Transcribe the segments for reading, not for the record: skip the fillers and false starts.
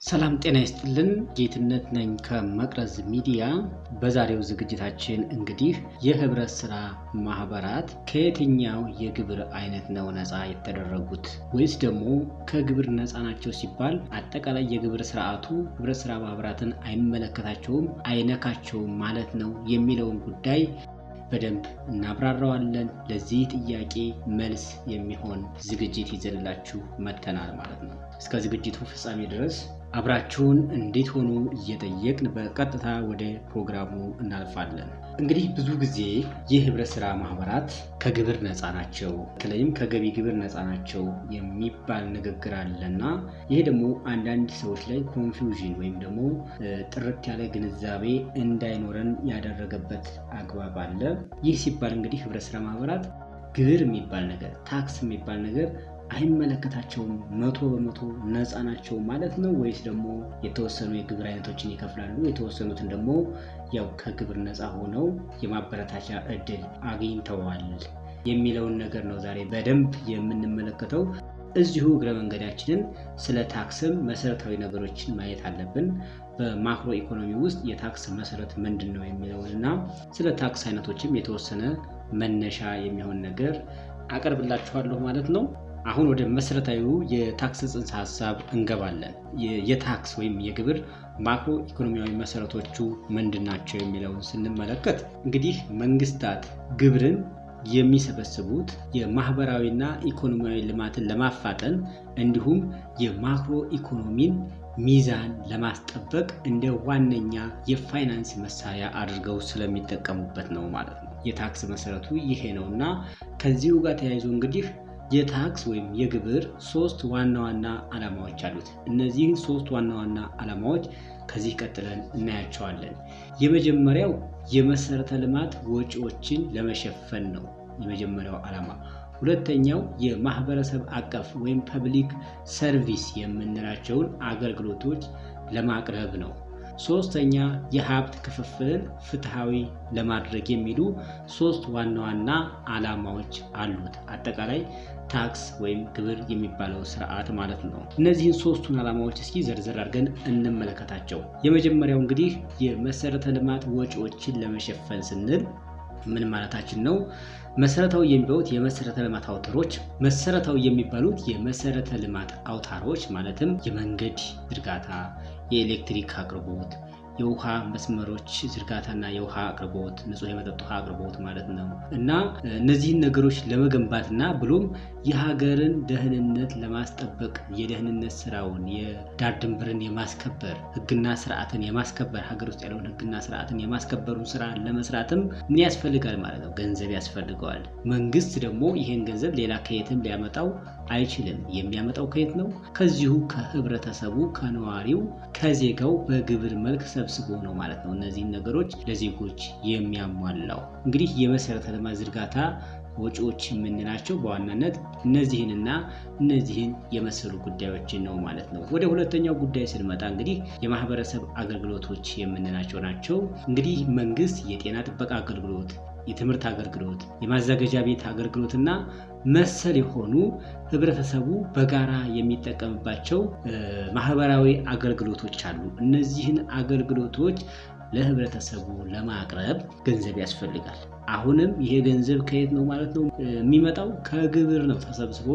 ሰላም ጤና ይስጥልን። ጌትነት ነኝ ከመቅረዝ ሚዲያ። በዛሬው ዝግጅታችን እንግዲህ የህብረት ስራ ማህበራት ከየትኛው የግብር አይነት ነው ነፃ የተደረጉት ወይስ ደግሞ ከግብር ነፃ ናቸው ሲባል አጠቃላይ የግብር ስርዓቱ ህብረት ስራ ማህበራትን አይመለከታቸውም አይነካቸውም ማለት ነው የሚለውን ጉዳይ በደንብ እናብራራዋለን። ለዚህ ጥያቄ መልስ የሚሆን ዝግጅት ይዘንላችሁ መጥተናል ማለት ነው። እስከ ዝግጅቱ ፍጻሜ ድረስ አብራችሁን እንድትሆኑ እየጠየቅን በቀጥታ ወደ ፕሮግራሙ እናልፋለን። እንግዲህ ብዙ ጊዜ የህብረት ስራ ማህበራት ከግብር ነፃ ናቸው፣ በተለይም ከገቢ ግብር ነፃ ናቸው የሚባል ንግግር አለና ይሄ ደግሞ አንዳንድ ሰዎች ላይ ኮንፊውዥን ወይም ደግሞ ጥርት ያለ ግንዛቤ እንዳይኖረን ያደረገበት አግባብ አለ። ይህ ሲባል እንግዲህ ህብረት ስራ ማህበራት ግብር የሚባል ነገር ታክስ የሚባል ነገር አይመለከታቸውም፣ 100% ነፃ ናቸው ማለት ነው ወይስ ደግሞ የተወሰኑ የግብር አይነቶችን ይከፍላሉ፣ የተወሰኑትን ደግሞ ያው ከግብር ነፃ ሆነው የማበረታቻ እድል አግኝተዋል የሚለውን ነገር ነው ዛሬ በደንብ የምንመለከተው። እዚሁ እግረ መንገዳችንን ስለ ታክስም መሰረታዊ ነገሮችን ማየት አለብን። በማክሮ ኢኮኖሚ ውስጥ የታክስ መሰረት ምንድን ነው የሚለውንና ስለ ታክስ አይነቶችም የተወሰነ መነሻ የሚሆን ነገር አቀርብላችኋለሁ ማለት ነው። አሁን ወደ መሰረታዊው የታክስ ጽንሰ ሐሳብ እንገባለን። የታክስ ወይም የግብር ማክሮ ኢኮኖሚያዊ መሰረቶቹ ምንድናቸው የሚለውን ስንመለከት እንግዲህ መንግስታት ግብርን የሚሰበስቡት የማህበራዊና ኢኮኖሚያዊ ልማትን ለማፋጠን እንዲሁም የማክሮ ኢኮኖሚን ሚዛን ለማስጠበቅ እንደ ዋነኛ የፋይናንስ መሳሪያ አድርገው ስለሚጠቀሙበት ነው ማለት ነው። የታክስ መሰረቱ ይሄ ነውና ከዚሁ ጋር ተያይዞ እንግዲህ የታክስ ወይም የግብር ሶስት ዋና ዋና ዓላማዎች አሉት። እነዚህ ሶስት ዋና ዋና ዓላማዎች ከዚህ ቀጥለን እናያቸዋለን። የመጀመሪያው የመሰረተ ልማት ወጪዎችን ለመሸፈን ነው የመጀመሪያው ዓላማ። ሁለተኛው የማህበረሰብ አቀፍ ወይም ፐብሊክ ሰርቪስ የምንላቸውን አገልግሎቶች ለማቅረብ ነው። ሶስተኛ የሀብት ክፍፍልን ፍትሃዊ ለማድረግ የሚሉ ሶስት ዋና ዋና ዓላማዎች አሉት አጠቃላይ ታክስ ወይም ግብር የሚባለው ስርዓት ማለት ነው። እነዚህን ሶስቱን ዓላማዎች እስኪ ዘርዘር አድርገን እንመለከታቸው። የመጀመሪያው እንግዲህ የመሰረተ ልማት ወጪዎችን ለመሸፈን ስንል ምን ማለታችን ነው? መሰረታዊ የሚባሉት የመሰረተ ልማት አውታሮች የመሰረተ ልማት አውታሮች ማለትም የመንገድ ዝርጋታ፣ የኤሌክትሪክ አቅርቦት፣ የውሃ መስመሮች ዝርጋታና የውሃ አቅርቦት፣ ንጹህ የመጠጥ ውሃ አቅርቦት ማለት ነው እና እነዚህን ነገሮች ለመገንባትና ብሎም የሀገርን ደህንነት ለማስጠበቅ የደህንነት ስራውን የዳር ድንበርን የማስከበር ህግና ስርዓትን የማስከበር ሀገር ውስጥ ያለውን ህግና ስርዓትን የማስከበሩን ስራ ለመስራትም ምን ያስፈልጋል ማለት ነው? ገንዘብ ያስፈልገዋል። መንግስት ደግሞ ይሄን ገንዘብ ሌላ ከየትም ሊያመጣው አይችልም። የሚያመጣው ከየት ነው? ከዚሁ ከህብረተሰቡ፣ ከነዋሪው፣ ከዜጋው በግብር መልክ ሰብስቦ ነው ማለት ነው። እነዚህን ነገሮች ለዜጎች የሚያሟላው እንግዲህ የመሰረተ ልማት ዝርጋታ ወጪዎች የምንላቸው በዋናነት እነዚህንና እነዚህን የመሰሉ ጉዳዮችን ነው ማለት ነው። ወደ ሁለተኛው ጉዳይ ስንመጣ እንግዲህ የማህበረሰብ አገልግሎቶች የምንላቸው ናቸው። እንግዲህ መንግስት የጤና ጥበቃ አገልግሎት፣ የትምህርት አገልግሎት፣ የማዘጋጃ ቤት አገልግሎትና መሰል የሆኑ ህብረተሰቡ በጋራ የሚጠቀምባቸው ማህበራዊ አገልግሎቶች አሉ። እነዚህን አገልግሎቶች ለህብረተሰቡ ለማቅረብ ገንዘብ ያስፈልጋል። አሁንም ይሄ ገንዘብ ከየት ነው ማለት ነው የሚመጣው? ከግብር ነው ተሰብስቦ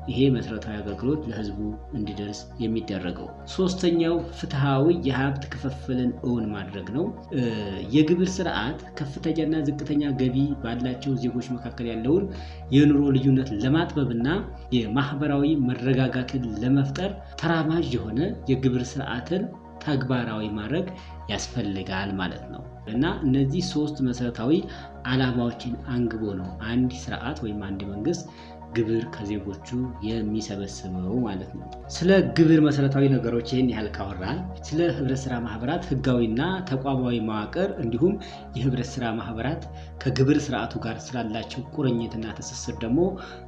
ይሄ መሰረታዊ አገልግሎት ለህዝቡ እንዲደርስ የሚደረገው። ሶስተኛው ፍትሃዊ የሀብት ክፍፍልን እውን ማድረግ ነው። የግብር ስርዓት ከፍተኛና ዝቅተኛ ገቢ ባላቸው ዜጎች መካከል ያለውን የኑሮ ልዩነት ለማጥበብና የማህበራዊ መረጋጋትን ለመፍጠር ተራማጅ የሆነ የግብር ስርዓትን ተግባራዊ ማድረግ ያስፈልጋል ማለት ነው እና እነዚህ ሶስት መሰረታዊ ዓላማዎችን አንግቦ ነው አንድ ስርዓት ወይም አንድ መንግስት ግብር ከዜጎቹ የሚሰበስበው ማለት ነው። ስለ ግብር መሰረታዊ ነገሮች ይህን ያህል ካወራን ስለ ህብረት ስራ ማህበራት ህጋዊና ተቋማዊ መዋቅር እንዲሁም የህብረት ስራ ማህበራት ከግብር ስርዓቱ ጋር ስላላቸው ቁርኝትና ትስስር ደግሞ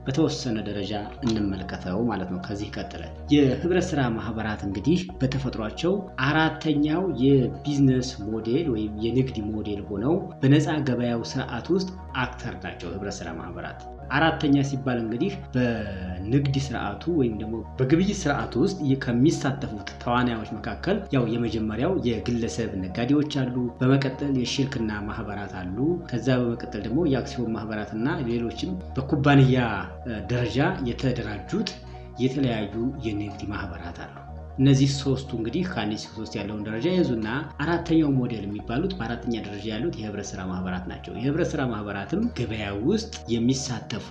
በተወሰነ ደረጃ እንመልከተው ማለት ነው። ከዚህ ቀጥለን የህብረት ስራ ማህበራት እንግዲህ በተፈጥሯቸው አራተኛው የቢዝነስ ሞዴል ወይም የንግድ ሞዴል ሆነው በነፃ ገበያው ስርዓት ውስጥ አክተር ናቸው። ህብረት ስራ ማህበራት አራተኛ ሲባል እንግዲህ በንግድ ስርዓቱ ወይም ደግሞ በግብይት ስርዓቱ ውስጥ ከሚሳተፉት ተዋናዮች መካከል ያው የመጀመሪያው የግለሰብ ነጋዴዎች አሉ። በመቀጠል የሽርክና ማህበራት አሉ። ከዛ በመቀጠል ደግሞ የአክሲዮን ማህበራትና ሌሎችም በኩባንያ ደረጃ የተደራጁት የተለያዩ የንግድ ማህበራት አሉ። እነዚህ ሶስቱ እንግዲህ ከአንድ እስከ 3 ያለውን ደረጃ ይዙና አራተኛው ሞዴል የሚባሉት በአራተኛ ደረጃ ያሉት የህብረት ስራ ማህበራት ናቸው። የህብረት ስራ ማህበራትም ገበያ ውስጥ የሚሳተፉ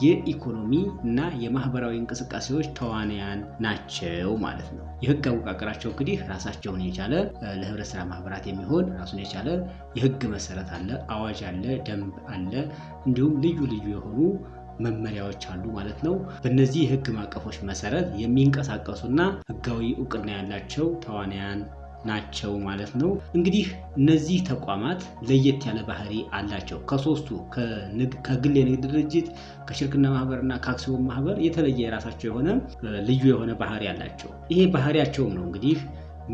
የኢኮኖሚ እና የማህበራዊ እንቅስቃሴዎች ተዋናያን ናቸው ማለት ነው። የህግ አወቃቀራቸው እንግዲህ ራሳቸውን የቻለ ለህብረት ስራ ማህበራት የሚሆን ራሱን የቻለ የህግ መሰረት አለ፣ አዋጅ አለ፣ ደንብ አለ፣ እንዲሁም ልዩ ልዩ የሆኑ መመሪያዎች አሉ ማለት ነው። በእነዚህ የህግ ማዕቀፎች መሰረት የሚንቀሳቀሱና ህጋዊ እውቅና ያላቸው ተዋናያን ናቸው ማለት ነው። እንግዲህ እነዚህ ተቋማት ለየት ያለ ባህሪ አላቸው። ከሶስቱ ከግል የንግድ ድርጅት፣ ከሽርክና ማህበርና ከአክሲዮን ማህበር የተለየ የራሳቸው የሆነ ልዩ የሆነ ባህሪ አላቸው። ይሄ ባህሪያቸውም ነው እንግዲህ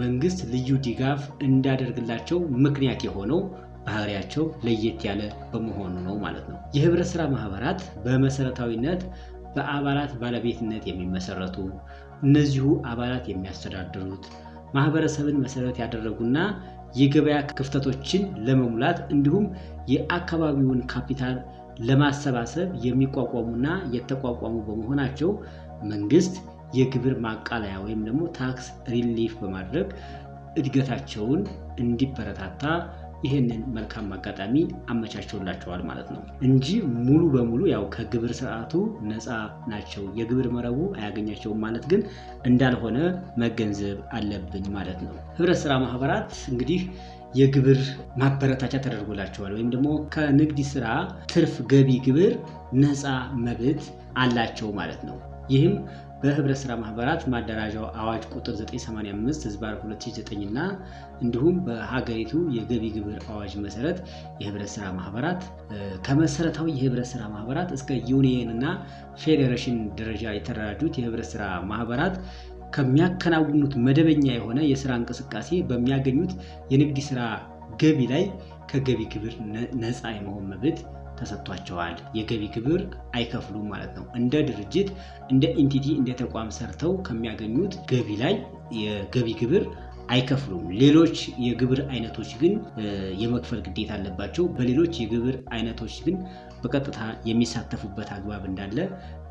መንግስት ልዩ ድጋፍ እንዳደርግላቸው ምክንያት የሆነው ባህሪያቸው ለየት ያለ በመሆኑ ነው ማለት ነው። የህብረት ስራ ማህበራት በመሰረታዊነት በአባላት ባለቤትነት የሚመሰረቱ እነዚሁ አባላት የሚያስተዳድሩት ማህበረሰብን መሰረት ያደረጉና የገበያ ክፍተቶችን ለመሙላት እንዲሁም የአካባቢውን ካፒታል ለማሰባሰብ የሚቋቋሙና የተቋቋሙ በመሆናቸው መንግስት የግብር ማቃለያ ወይም ደግሞ ታክስ ሪሊፍ በማድረግ እድገታቸውን እንዲበረታታ ይህንን መልካም አጋጣሚ አመቻችቶላቸዋል ማለት ነው እንጂ ሙሉ በሙሉ ያው ከግብር ስርዓቱ ነፃ ናቸው፣ የግብር መረቡ አያገኛቸውም ማለት ግን እንዳልሆነ መገንዘብ አለብን ማለት ነው። ህብረት ስራ ማህበራት እንግዲህ የግብር ማበረታቻ ተደርጎላቸዋል ወይም ደግሞ ከንግድ ስራ ትርፍ ገቢ ግብር ነፃ መብት አላቸው ማለት ነው። ይህም በህብረት ስራ ማህበራት ማደራጃው አዋጅ ቁጥር 985/2009 እና እንዲሁም በሀገሪቱ የገቢ ግብር አዋጅ መሰረት የህብረት ስራ ማህበራት ከመሰረታዊ የህብረት ስራ ማህበራት እስከ ዩኒየን እና ፌዴሬሽን ደረጃ የተደራጁት የህብረት ስራ ማህበራት ከሚያከናውኑት መደበኛ የሆነ የስራ እንቅስቃሴ በሚያገኙት የንግድ ስራ ገቢ ላይ ከገቢ ግብር ነፃ የመሆን መብት ተሰጥቷቸዋል። የገቢ ግብር አይከፍሉም ማለት ነው። እንደ ድርጅት፣ እንደ ኢንቲቲ፣ እንደ ተቋም ሰርተው ከሚያገኙት ገቢ ላይ የገቢ ግብር አይከፍሉም። ሌሎች የግብር አይነቶች ግን የመክፈል ግዴታ አለባቸው። በሌሎች የግብር አይነቶች ግን በቀጥታ የሚሳተፉበት አግባብ እንዳለ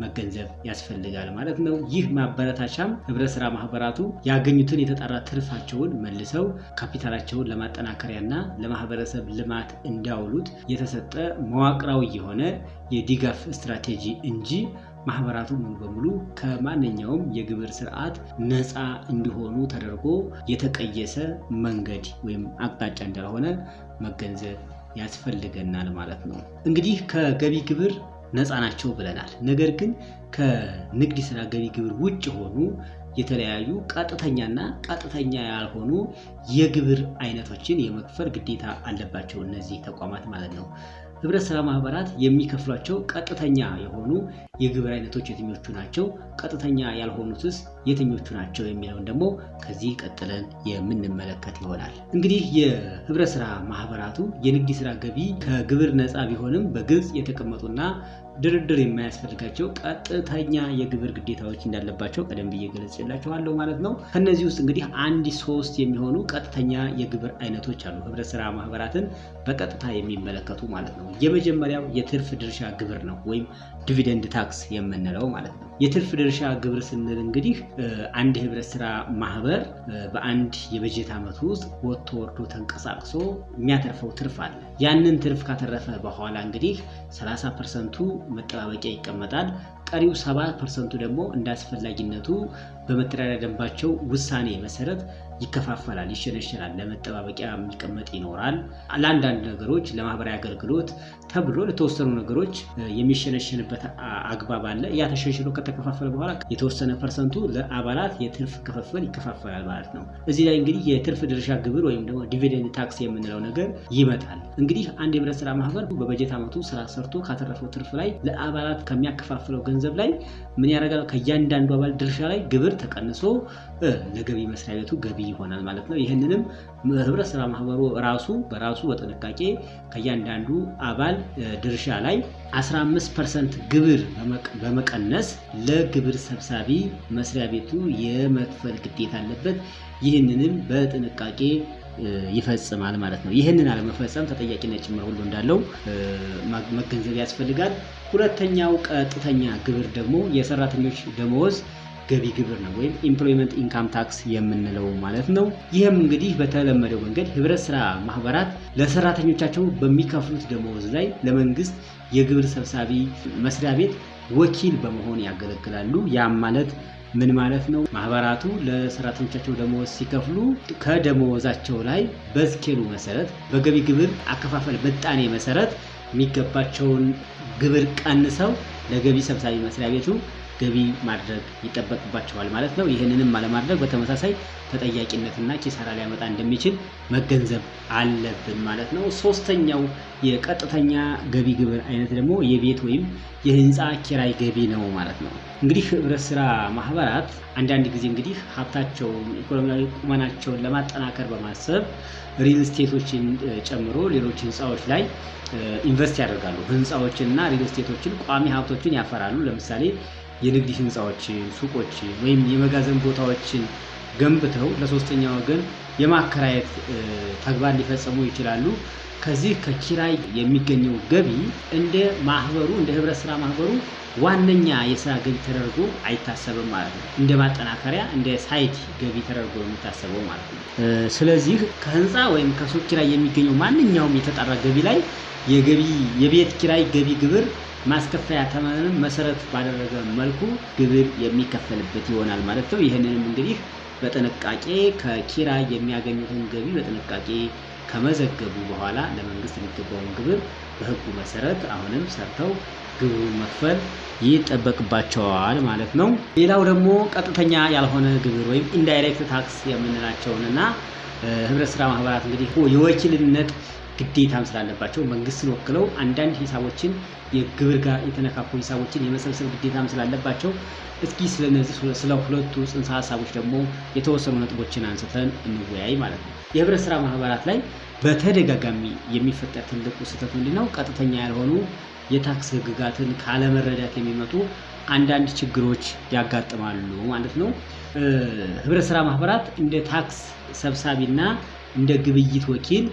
መገንዘብ ያስፈልጋል ማለት ነው። ይህ ማበረታቻም ህብረት ስራ ማህበራቱ ያገኙትን የተጣራ ትርፋቸውን መልሰው ካፒታላቸውን ለማጠናከሪያና ለማህበረሰብ ልማት እንዲያውሉት የተሰጠ መዋቅራዊ የሆነ የድጋፍ ስትራቴጂ እንጂ ማህበራቱ ሙሉ በሙሉ ከማንኛውም የግብር ስርዓት ነፃ እንዲሆኑ ተደርጎ የተቀየሰ መንገድ ወይም አቅጣጫ እንዳልሆነ መገንዘብ ያስፈልገናል ማለት ነው። እንግዲህ ከገቢ ግብር ነፃ ናቸው ብለናል። ነገር ግን ከንግድ ስራ ገቢ ግብር ውጭ ሆኑ የተለያዩ ቀጥተኛና ቀጥተኛ ያልሆኑ የግብር አይነቶችን የመክፈል ግዴታ አለባቸው እነዚህ ተቋማት ማለት ነው። ህብረት ስራ ማህበራት የሚከፍሏቸው ቀጥተኛ የሆኑ የግብር አይነቶች የትኞቹ ናቸው? ቀጥተኛ ያልሆኑትስ የትኞቹ ናቸው? የሚለውን ደግሞ ከዚህ ቀጥለን የምንመለከት ይሆናል። እንግዲህ የህብረት ስራ ማህበራቱ የንግድ ስራ ገቢ ከግብር ነፃ ቢሆንም በግልጽ የተቀመጡና ድርድር የማያስፈልጋቸው ቀጥተኛ የግብር ግዴታዎች እንዳለባቸው ቀደም ብዬ ገለጽላችኋለሁ ማለት ነው። ከነዚህ ውስጥ እንግዲህ 1-3 የሚሆኑ ቀጥተኛ የግብር አይነቶች አሉ ህብረት ስራ ማህበራትን በቀጥታ የሚመለከቱ ማለት ነው። የመጀመሪያው የትርፍ ድርሻ ግብር ነው ወይም ዲቪደንድ ታክስ የምንለው ማለት ነው። የትርፍ ድርሻ ግብር ስንል እንግዲህ አንድ ህብረት ስራ ማህበር በአንድ የበጀት ዓመት ውስጥ ወጥቶ ወርዶ ተንቀሳቅሶ የሚያተርፈው ትርፍ አለ። ያንን ትርፍ ካተረፈ በኋላ እንግዲህ 30% መጠባበቂያ ይቀመጣል። ቀሪው 70% ደግሞ እንዳስፈላጊነቱ በመተዳደሪያ ደንባቸው ውሳኔ መሰረት ይከፋፈላል፣ ይሸነሸናል። ለመጠባበቂያ የሚቀመጥ ይኖራል። ለአንዳንድ ነገሮች ለማህበራዊ አገልግሎት ተብሎ ለተወሰኑ ነገሮች የሚሸነሸንበት አግባብ አለ። ያ ተሸንሽኖ ከተከፋፈለ በኋላ የተወሰነ ፐርሰንቱ ለአባላት የትርፍ ክፍፍል ይከፋፈላል ማለት ነው። እዚህ ላይ እንግዲህ የትርፍ ድርሻ ግብር ወይም ደግሞ ዲቪደንድ ታክስ የምንለው ነገር ይመጣል። እንግዲህ አንድ የህብረት ስራ ማህበር በበጀት ዓመቱ ስራ ሰርቶ ካተረፈው ትርፍ ላይ ለአባላት ከሚያከፋፍለው ገንዘብ ላይ ምን ያደርጋል? ከእያንዳንዱ አባል ድርሻ ላይ ግብር ተቀንሶ ለገቢ መስሪያ ቤቱ ገቢ ይሆናል ማለት ነው። ይህንንም ህብረት ስራ ማህበሩ በራሱ በጥንቃቄ ከእያንዳንዱ አባል ድርሻ ላይ 15% ግብር በመቀነስ ለግብር ሰብሳቢ መስሪያ ቤቱ የመክፈል ግዴታ አለበት። ይህንንም በጥንቃቄ ይፈጽማል ማለት ነው። ይህንን አለመፈጸም ተጠያቂነት ጭምር ሁሉ እንዳለው መገንዘብ ያስፈልጋል። ሁለተኛው ቀጥተኛ ግብር ደግሞ የሰራተኞች ደመወዝ ገቢ ግብር ነው ወይም ኢምፕሎይመንት ኢንካም ታክስ የምንለው ማለት ነው። ይህም እንግዲህ በተለመደው መንገድ ህብረት ስራ ማህበራት ለሰራተኞቻቸው በሚከፍሉት ደመወዝ ላይ ለመንግስት የግብር ሰብሳቢ መስሪያ ቤት ወኪል በመሆን ያገለግላሉ። ያም ማለት ምን ማለት ነው? ማህበራቱ ለሰራተኞቻቸው ደመወዝ ሲከፍሉ ከደመወዛቸው ላይ በስኬሉ መሰረት በገቢ ግብር አከፋፈል ምጣኔ መሰረት የሚገባቸውን ግብር ቀንሰው ለገቢ ሰብሳቢ መስሪያ ቤቱ ገቢ ማድረግ ይጠበቅባቸዋል ማለት ነው። ይህንንም አለማድረግ በተመሳሳይ ተጠያቂነትና ኪሳራ ሊያመጣ እንደሚችል መገንዘብ አለብን ማለት ነው። ሶስተኛው የቀጥተኛ ገቢ ግብር አይነት ደግሞ የቤት ወይም የህንፃ ኪራይ ገቢ ነው ማለት ነው። እንግዲህ ህብረት ስራ ማህበራት አንዳንድ ጊዜ እንግዲህ ሀብታቸውን ኢኮኖሚያዊ ቁመናቸውን ለማጠናከር በማሰብ ሪል ስቴቶችን ጨምሮ ሌሎች ህንፃዎች ላይ ኢንቨስት ያደርጋሉ። ህንፃዎችንና ሪል ስቴቶችን ቋሚ ሀብቶችን ያፈራሉ። ለምሳሌ የንግድ ህንፃዎችን፣ ሱቆችን ወይም የመጋዘን ቦታዎችን ገንብተው ለሶስተኛ ወገን የማከራየት ተግባር ሊፈጽሙ ይችላሉ። ከዚህ ከኪራይ የሚገኘው ገቢ እንደ ህብረት ስራ ማህበሩ ዋነኛ የስራ ገቢ ተደርጎ አይታሰብም ማለት ነው። እንደ ማጠናከሪያ እንደ ሳይድ ገቢ ተደርጎ የሚታሰበው ማለት ነው። ስለዚህ ከህንፃ ወይም ከሱቅ ኪራይ የሚገኘው ማንኛውም የተጣራ ገቢ ላይ የቤት ኪራይ ገቢ ግብር ማስከፈያ ተመንን መሰረት ባደረገ መልኩ ግብር የሚከፈልበት ይሆናል ማለት ነው። ይህንንም እንግዲህ በጥንቃቄ ከኪራይ የሚያገኙትን ገቢ በጥንቃቄ ከመዘገቡ በኋላ ለመንግስት የሚገባውን ግብር በህጉ መሰረት አሁንም ሰርተው ግብሩን መክፈል ይጠበቅባቸዋል ማለት ነው። ሌላው ደግሞ ቀጥተኛ ያልሆነ ግብር ወይም ኢንዳይሬክት ታክስ የምንላቸውንና ህብረት ስራ ማህበራት እንግዲህ የወኪልነት ግዴታም ስላለባቸው መንግስትን ወክለው አንዳንድ ሂሳቦችን የግብር ጋር የተነካኩ ሂሳቦችን የመሰብሰብ ግዴታም ስላለባቸው እስኪ ስለነዚህ ስለ ሁለቱ ጽንሰ ሀሳቦች ደግሞ የተወሰኑ ነጥቦችን አንስተን እንወያይ ማለት ነው። የህብረት ስራ ማህበራት ላይ በተደጋጋሚ የሚፈጠር ትልቁ ስህተት ምንድነው? ቀጥተኛ ያልሆኑ የታክስ ህግጋትን ካለመረዳት የሚመጡ አንዳንድ ችግሮች ያጋጥማሉ ማለት ነው። ህብረት ስራ ማህበራት እንደ ታክስ ሰብሳቢና እንደ ግብይት ወኪል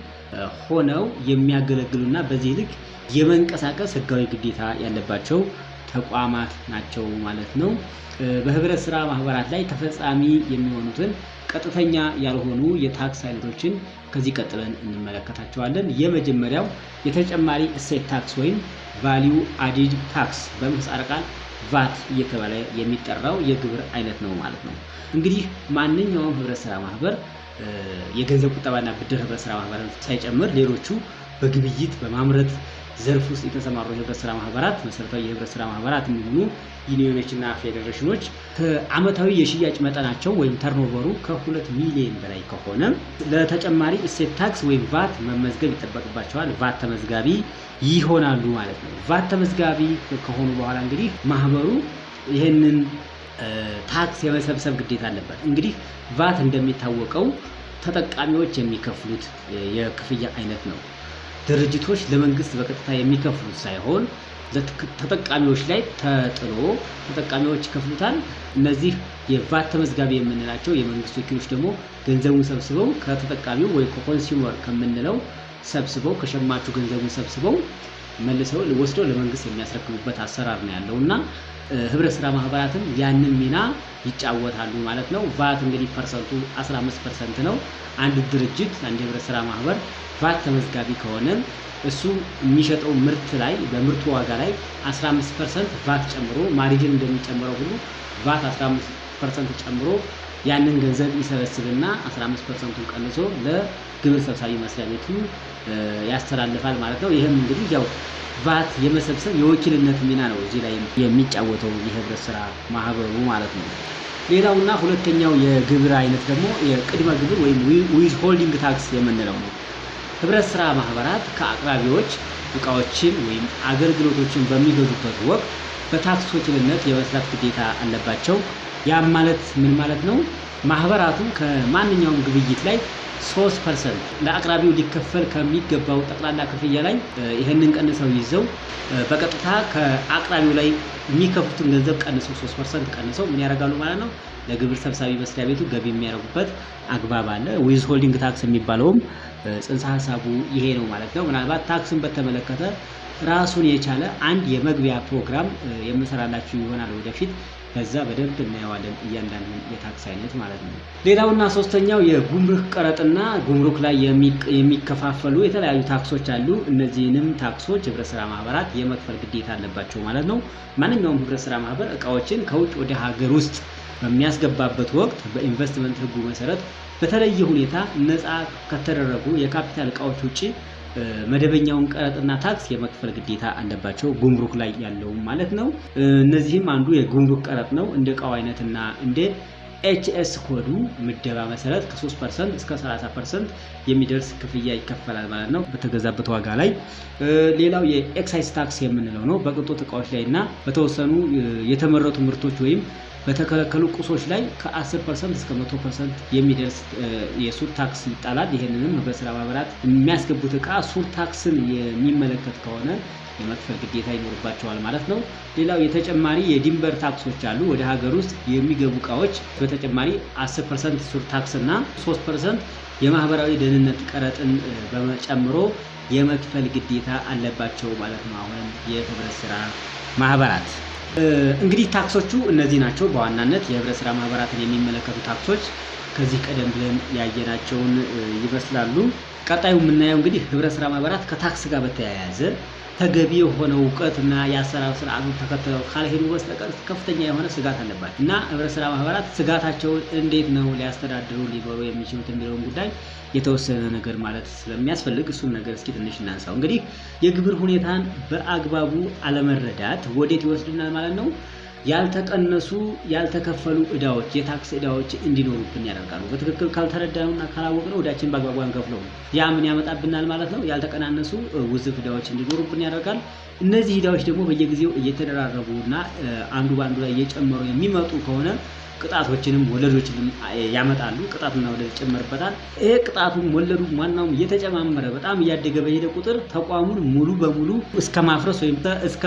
ሆነው የሚያገለግሉና በዚህ ልክ የመንቀሳቀስ ህጋዊ ግዴታ ያለባቸው ተቋማት ናቸው ማለት ነው። በህብረት ስራ ማህበራት ላይ ተፈጻሚ የሚሆኑትን ቀጥተኛ ያልሆኑ የታክስ አይነቶችን ከዚህ ቀጥለን እንመለከታቸዋለን። የመጀመሪያው የተጨማሪ እሴት ታክስ ወይም ቫልዩ አዲድ ታክስ በምህጻረ ቃል ቫት እየተባለ የሚጠራው የግብር አይነት ነው ማለት ነው። እንግዲህ ማንኛውም ህብረት ስራ ማህበር የገንዘብ ቁጠባና ብድር ህብረት ስራ ማህበራት ሳይጨምር ሌሎቹ በግብይት በማምረት ዘርፍ ውስጥ የተሰማሩ የህብረት ስራ ማህበራት መሰረታዊ የህብረት ስራ ማህበራት የሚሆኑ ዩኒዮኖችና ፌዴሬሽኖች ከአመታዊ የሽያጭ መጠናቸው ወይም ተርኖቨሩ ከ2 ሚሊዮን በላይ ከሆነ ለተጨማሪ እሴት ታክስ ወይም ቫት መመዝገብ ይጠበቅባቸዋል። ቫት ተመዝጋቢ ይሆናሉ ማለት ነው። ቫት ተመዝጋቢ ከሆኑ በኋላ እንግዲህ ማህበሩ ይህንን ታክስ የመሰብሰብ ግዴታ አለበት። እንግዲህ ቫት እንደሚታወቀው ተጠቃሚዎች የሚከፍሉት የክፍያ አይነት ነው። ድርጅቶች ለመንግስት በቀጥታ የሚከፍሉት ሳይሆን ተጠቃሚዎች ላይ ተጥሎ ተጠቃሚዎች ይከፍሉታል። እነዚህ የቫት ተመዝጋቢ የምንላቸው የመንግስት ወኪሎች ደግሞ ገንዘቡን ሰብስበው ከተጠቃሚው ወይ ከኮንሱመር ከምንለው ሰብስበው ከሸማቹ ገንዘቡን ሰብስበው መልሰው ወስደው ለመንግስት የሚያስረክቡበት አሰራር ነው ያለውና ህብረት ስራ ማህበራትም ያንን ሚና ይጫወታሉ ማለት ነው። ቫት እንግዲህ ፐርሰንቱ 15% ነው። አንድ ድርጅት አንድ ህብረት ስራ ማህበር ቫት ተመዝጋቢ ከሆነ እሱ የሚሸጠው ምርት ላይ በምርቱ ዋጋ ላይ 15% ቫት ጨምሮ ማሪጅን እንደሚጨምረው ሁሉ ቫት 15% ጨምሮ ያንን ገንዘብ ይሰበስብና 15%ን ቀንሶ ለግብር ሰብሳቢ መስሪያ ቤቱ ያስተላልፋል ማለት ነው። ይህም እንግዲህ ያው ቫት የመሰብሰብ የወኪልነት ሚና ነው እዚህ ላይ የሚጫወተው የህብረት ስራ ማህበሩ ማለት ነው። ሌላውና ሁለተኛው የግብር አይነት ደግሞ የቅድመ ግብር ወይም ዊዝ ሆልዲንግ ታክስ የምንለው ነው። ህብረት ስራ ማህበራት ከአቅራቢዎች እቃዎችን ወይም አገልግሎቶችን በሚገዙበት ወቅት በታክስ ወኪልነት የመስራት ግዴታ አለባቸው። ያም ማለት ምን ማለት ነው? ማህበራቱ ከማንኛውም ግብይት ላይ 3% ለአቅራቢው ሊከፈል ከሚገባው ጠቅላላ ክፍያ ላይ ይሄንን ቀንሰው ይዘው በቀጥታ ከአቅራቢው ላይ የሚከፍቱትን ገንዘብ ቀንሰው 3% ቀንሰው ምን ያደርጋሉ ማለት ነው? ለግብር ሰብሳቢ መስሪያ ቤቱ ገቢ የሚያደርጉበት አግባብ አለ። ዊዝ ሆልዲንግ ታክስ የሚባለውም ጽንሰ ሀሳቡ ይሄ ነው ማለት ነው። ምናልባት ታክስን በተመለከተ ራሱን የቻለ አንድ የመግቢያ ፕሮግራም የምሰራላችሁ ይሆናል ወደፊት። ከዛ በደንብ እናየዋለን እያንዳንዱ የታክስ አይነት ማለት ነው። ሌላውና ሶስተኛው የጉምሩክ ቀረጥና ጉምሩክ ላይ የሚከፋፈሉ የተለያዩ ታክሶች አሉ። እነዚህንም ታክሶች ህብረት ስራ ማህበራት የመክፈል ግዴታ አለባቸው ማለት ነው። ማንኛውም ህብረት ስራ ማህበር እቃዎችን ከውጭ ወደ ሀገር ውስጥ በሚያስገባበት ወቅት በኢንቨስትመንት ህጉ መሰረት በተለየ ሁኔታ ነፃ ከተደረጉ የካፒታል እቃዎች ውጪ መደበኛውን ቀረጥና ታክስ የመክፈል ግዴታ አለባቸው ጉምሩክ ላይ ያለው ማለት ነው። እነዚህም አንዱ የጉምሩክ ቀረጥ ነው። እንደ እቃው አይነትና እንደ ኤችኤስ ኮዱ ምደባ መሰረት ከ3% እስከ 30% የሚደርስ ክፍያ ይከፈላል ማለት ነው በተገዛበት ዋጋ ላይ። ሌላው የኤክሳይዝ ታክስ የምንለው ነው። በቅንጦት እቃዎች ላይ እና በተወሰኑ የተመረቱ ምርቶች ወይም በተከለከሉ ቁሶች ላይ ከ10% እስከ 100% የሚደርስ የሱር ታክስ ይጣላል። ይሄንንም ህብረት ስራ ማህበራት የሚያስገቡት እቃ ሱር ታክስን የሚመለከት ከሆነ የመክፈል ግዴታ ይኖርባቸዋል ማለት ነው። ሌላው የተጨማሪ የድንበር ታክሶች አሉ። ወደ ሀገር ውስጥ የሚገቡ እቃዎች በተጨማሪ 10% ሱር ታክስ እና 3% የማህበራዊ ደህንነት ቀረጥን በመጨምሮ የመክፈል ግዴታ አለባቸው ማለት ነው። አሁን የህብረት ስራ ማህበራት እንግዲህ ታክሶቹ እነዚህ ናቸው። በዋናነት የህብረት ስራ ማህበራትን የሚመለከቱ ታክሶች ከዚህ ቀደም ብለን ያየናቸውን ይመስላሉ። ቀጣዩ የምናየው እንግዲህ ህብረት ስራ ማህበራት ከታክስ ጋር በተያያዘ ተገቢ የሆነ እውቀትና የአሰራር ስርዓቱን ተከትለው ካልሄዱ በስተቀር ከፍተኛ የሆነ ስጋት አለባቸው እና ህብረት ስራ ማህበራት ስጋታቸውን እንዴት ነው ሊያስተዳድሩ ሊበሩ የሚችሉት የሚለውን ጉዳይ የተወሰነ ነገር ማለት ስለሚያስፈልግ እሱን ነገር እስኪ ትንሽ እናንሳው። እንግዲህ የግብር ሁኔታን በአግባቡ አለመረዳት ወዴት ይወስድናል ማለት ነው? ያልተቀነሱ ያልተከፈሉ እዳዎች የታክስ እዳዎች እንዲኖሩብን ያደርጋሉ። በትክክል ካልተረዳነውና ካላወቅነው እዳችን በአግባቡ አንከፍለውም። ያ ምን ያመጣብናል ማለት ነው? ያልተቀናነሱ ውዝፍ እዳዎች እንዲኖሩብን ያደርጋል። እነዚህ እዳዎች ደግሞ በየጊዜው እየተደራረቡና አንዱ በአንዱ ላይ እየጨመሩ የሚመጡ ከሆነ ቅጣቶችንም ወለዶችንም ያመጣሉ። ቅጣትና ወለድ ይጨመርበታል። ይሄ ቅጣቱም ወለዱም ዋናውም እየተጨማመረ በጣም እያደገ በሄደ ቁጥር ተቋሙን ሙሉ በሙሉ እስከ ማፍረስ ወይም እስከ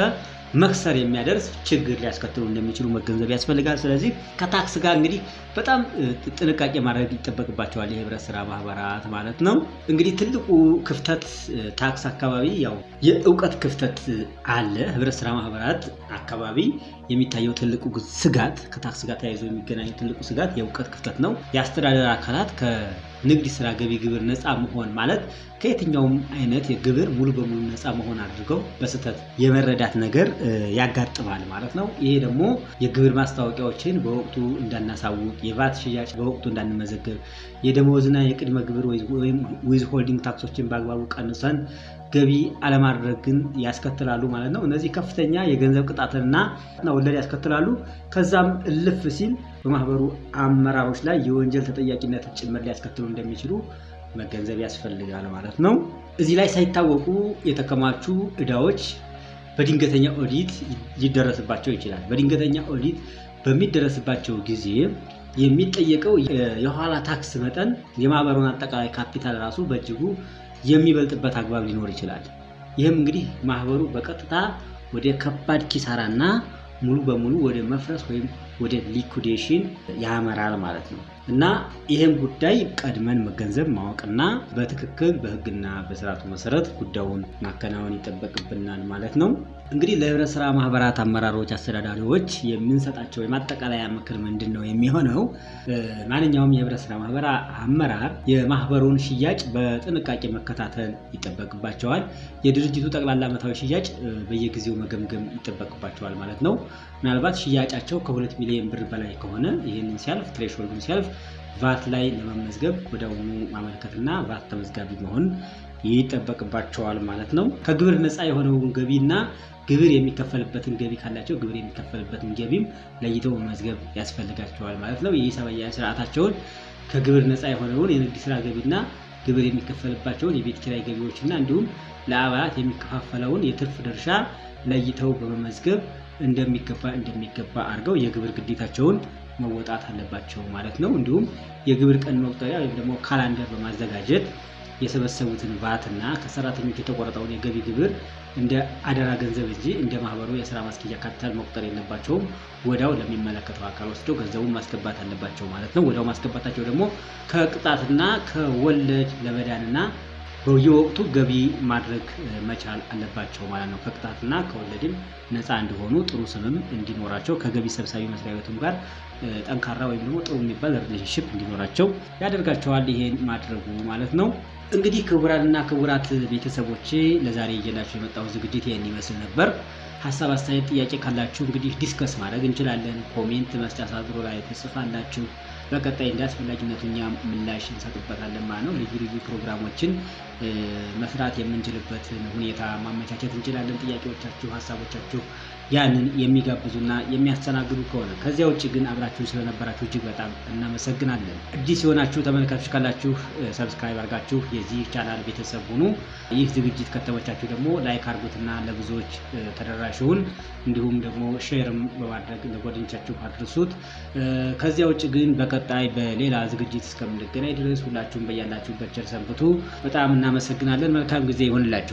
መክሰር የሚያደርስ ችግር ሊያስከትሉ እንደሚችሉ መገንዘብ ያስፈልጋል። ስለዚህ ከታክስ ጋር እንግዲህ በጣም ጥንቃቄ ማድረግ ይጠበቅባቸዋል የህብረት ስራ ማህበራት ማለት ነው። እንግዲህ ትልቁ ክፍተት ታክስ አካባቢ ያው የእውቀት ክፍተት አለ። ህብረት ስራ ማህበራት አካባቢ የሚታየው ትልቁ ስጋት ከታክስ ጋር ተያይዞ የሚገናኘው ትልቁ ስጋት የእውቀት ክፍተት ነው። የአስተዳደር አካላት ከንግድ ስራ ገቢ ግብር ነፃ መሆን ማለት ከየትኛውም አይነት የግብር ሙሉ በሙሉ ነፃ መሆን አድርገው በስህተት የመረዳት ነገር ያጋጥማል ማለት ነው። ይሄ ደግሞ የግብር ማስታወቂያዎችን በወቅቱ እንዳናሳውቅ፣ የቫት ሽያጭ በወቅቱ እንዳንመዘግብ፣ የደመወዝና የቅድመ ግብር ወይም ዊዝ ሆልዲንግ ታክሶችን በአግባቡ ቀንሰን ገቢ አለማድረግን ያስከትላሉ ማለት ነው። እነዚህ ከፍተኛ የገንዘብ ቅጣትና ወለድ ያስከትላሉ። ከዛም እልፍ ሲል በማህበሩ አመራሮች ላይ የወንጀል ተጠያቂነት ጭምር ሊያስከትሉ እንደሚችሉ መገንዘብ ያስፈልጋል ማለት ነው። እዚህ ላይ ሳይታወቁ የተከማቹ እዳዎች በድንገተኛ ኦዲት ሊደረስባቸው ይችላል። በድንገተኛ ኦዲት በሚደረስባቸው ጊዜ የሚጠየቀው የኋላ ታክስ መጠን የማህበሩን አጠቃላይ ካፒታል ራሱ በእጅጉ የሚበልጥበት አግባብ ሊኖር ይችላል። ይህም እንግዲህ ማህበሩ በቀጥታ ወደ ከባድ ኪሳራና ሙሉ በሙሉ ወደ መፍረስ ወይም ወደ ሊኩዴሽን ያመራል ማለት ነው እና ይህም ጉዳይ ቀድመን መገንዘብ ማወቅና በትክክል በህግና በስርዓቱ መሰረት ጉዳዩን ማከናወን ይጠበቅብናል ማለት ነው። እንግዲህ ለህብረት ስራ ማህበራት አመራሮች፣ አስተዳዳሪዎች የምንሰጣቸው የማጠቃለያ ምክር ምንድን ነው የሚሆነው? ማንኛውም የህብረት ስራ ማህበር አመራር የማህበሩን ሽያጭ በጥንቃቄ መከታተል ይጠበቅባቸዋል። የድርጅቱ ጠቅላላ ዓመታዊ ሽያጭ በየጊዜው መገምገም ይጠበቅባቸዋል ማለት ነው። ምናልባት ሽያጫቸው ከ2 ሚሊዮን ብር በላይ ከሆነ ይህንን ሲያልፍ ትሬሽሆልዱን ሲያልፍ ቫት ላይ ለመመዝገብ ወዲያውኑ ማመልከትና ቫት ተመዝጋቢ መሆን ይጠበቅባቸዋል ማለት ነው። ከግብር ነፃ የሆነውን ገቢና ግብር የሚከፈልበትን ገቢ ካላቸው ግብር የሚከፈልበትን ገቢም ለይተው መመዝገብ ያስፈልጋቸዋል ማለት ነው። የሂሳብ አያያዝ ስርዓታቸውን ከግብር ነፃ የሆነውን የንግድ ስራ ገቢና ግብር የሚከፈልባቸውን የቤት ኪራይ ገቢዎችና እንዲሁም ለአባላት የሚከፋፈለውን የትርፍ ድርሻ ለይተው በመመዝገብ እንደሚገባ አድርገው የግብር ግዴታቸውን መወጣት አለባቸው ማለት ነው። እንዲሁም የግብር ቀን መቁጠሪያ ወይም ደግሞ ካላንደር በማዘጋጀት የሰበሰቡትን ቫት እና ከሰራተኞች የተቆረጠውን የገቢ ግብር እንደ አደራ ገንዘብ እንጂ እንደ ማህበሩ የስራ ማስኬጃ ካፒታል መቁጠር የለባቸውም። ወዲያው ለሚመለከተው አካል ወስደው ገንዘቡን ማስገባት አለባቸው ማለት ነው። ወዲያው ማስገባታቸው ደግሞ ከቅጣትና ከወለድ ለመዳንና በየወቅቱ ገቢ ማድረግ መቻል አለባቸው ማለት ነው። ከቅጣትና ከወለድም ነፃ እንዲሆኑ ጥሩ ስምም እንዲኖራቸው ከገቢ ሰብሳቢ መስሪያ ቤቱም ጋር ጠንካራ ወይም ደግሞ ጥሩ የሚባል ሪሌሽንሺፕ እንዲኖራቸው ያደርጋቸዋል ይሄን ማድረጉ ማለት ነው። እንግዲህ ክቡራንና ክቡራት ቤተሰቦቼ ለዛሬ ይዤላችሁ የመጣው ዝግጅት ይሄን ይመስል ነበር። ሀሳብ፣ አስተያየት፣ ጥያቄ ካላችሁ እንግዲህ ዲስከስ ማድረግ እንችላለን። ኮሜንት መስጫ ሳጥኑ ላይ ትጽፋላችሁ። በቀጣይ እንደ አስፈላጊነቱ እኛም ምላሽ እንሰጥበታለን ማለት ነው። ልዩ ልዩ ፕሮግራሞችን መስራት የምንችልበትን ሁኔታ ማመቻቸት እንችላለን። ጥያቄዎቻችሁ፣ ሀሳቦቻችሁ ያንን የሚጋብዙና የሚያስተናግዱ ከሆነ ከዚያ ውጭ ግን አብራችሁን ስለነበራችሁ እጅግ በጣም እናመሰግናለን። አዲስ የሆናችሁ ተመልካቾች ካላችሁ ሰብስክራይብ አድርጋችሁ የዚህ ቻናል ቤተሰብ ሁኑ። ይህ ዝግጅት ከተመቻችሁ ደግሞ ላይክ አድርጉትና ለብዙዎች ተደራሽ ይሁን። እንዲሁም ደግሞ ሼርም በማድረግ ለጓደኞቻችሁ አድርሱት። ከዚያ ውጭ ግን በቀጣይ በሌላ ዝግጅት እስከምንገናኝ ድረስ ሁላችሁም በያላችሁበት ቸር ሰንብቱ። በጣም እናመሰግናለን። መልካም ጊዜ ይሆንላችሁ።